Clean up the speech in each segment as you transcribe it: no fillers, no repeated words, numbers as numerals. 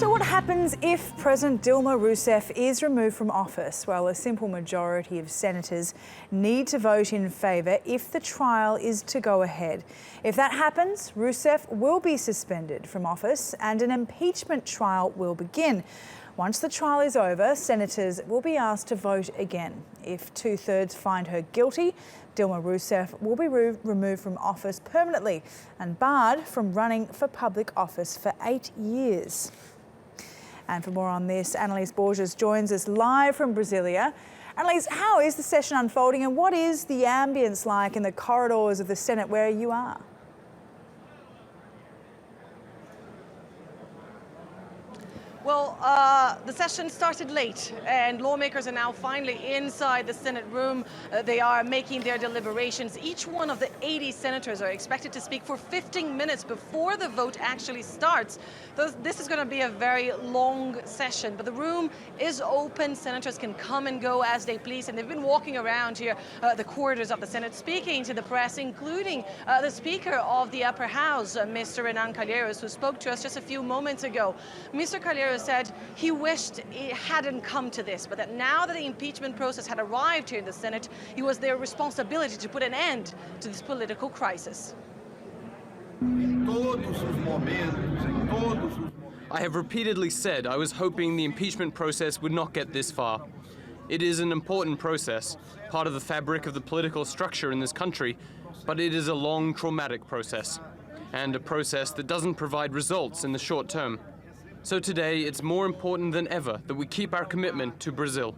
So what happens if President Dilma Rousseff is removed from office? Well, a simple majority of senators need to vote in favour if the trial is to go ahead. If that happens, Rousseff will be suspended from office and an impeachment trial will begin. Once the trial is over, senators will be asked to vote again. If 2/3 find her guilty, Dilma Rousseff will be removed from office permanently and barred from running for public office for 8 years. And for more on this, Anelise Borges joins us live from Brasilia. Anelise, how is the session unfolding and what is the ambience like in the corridors of the Senate where you are? Well, the session started late and lawmakers are now finally inside the Senate room. They are making their deliberations. Each one of the 80 senators are expected to speak for 15 minutes before the vote actually starts. This is going to be a very long session, but the room is open. Senators can come and go as they please, and they've been walking around here, the corridors of the Senate, speaking to the press, including the Speaker of the Upper House, Mr. Renan Calheiros, who spoke to us just a few moments ago. Mr. Calheiros said he wished it hadn't come to this, but that now that the impeachment process had arrived here in the Senate, it was their responsibility to put an end to this political crisis. I have repeatedly said I was hoping the impeachment process would not get this far. It is an important process, part of the fabric of the political structure in this country, but it is a long, traumatic process, and a process that doesn't provide results in the short term. So today, it's more important than ever that we keep our commitment to Brazil.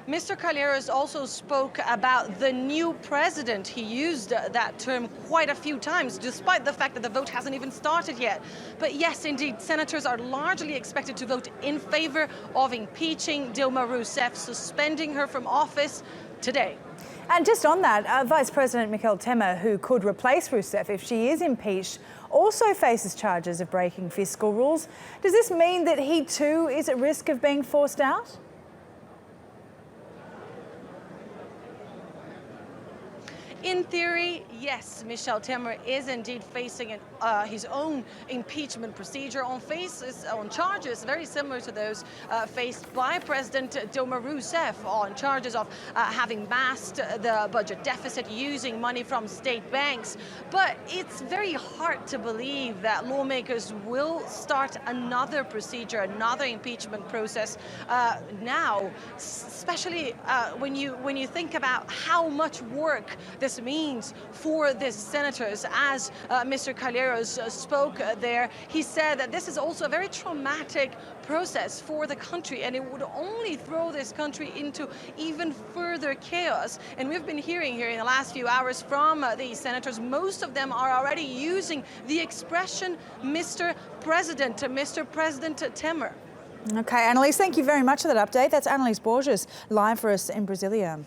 Mr. Calheiros also spoke about the new president. He used that term quite a few times, despite the fact that the vote hasn't even started yet. But yes, indeed, senators are largely expected to vote in favor of impeaching Dilma Rousseff, suspending her from office today. And just on that, Vice President Michel Temer, who could replace Rousseff if she is impeached, also faces charges of breaking fiscal rules. Does this mean that he too is at risk of being forced out? In theory, yes, Michel Temer is indeed facing his own impeachment procedure on charges very similar to those faced by President Dilma Rousseff, on charges of having masked the budget deficit using money from state banks. But it's very hard to believe that lawmakers will start another procedure, another impeachment process now, especially when you think about how much work this means for the senators. As Mr. Calheiros spoke there, he said that this is also a very traumatic process for the country, and it would only throw this country into even further chaos. And we've been hearing here in the last few hours from these senators, most of them are already using the expression Mr. President Temer. Okay, Anelise, thank you very much for that update. That's Anelise Borges, live for us in Brasilia.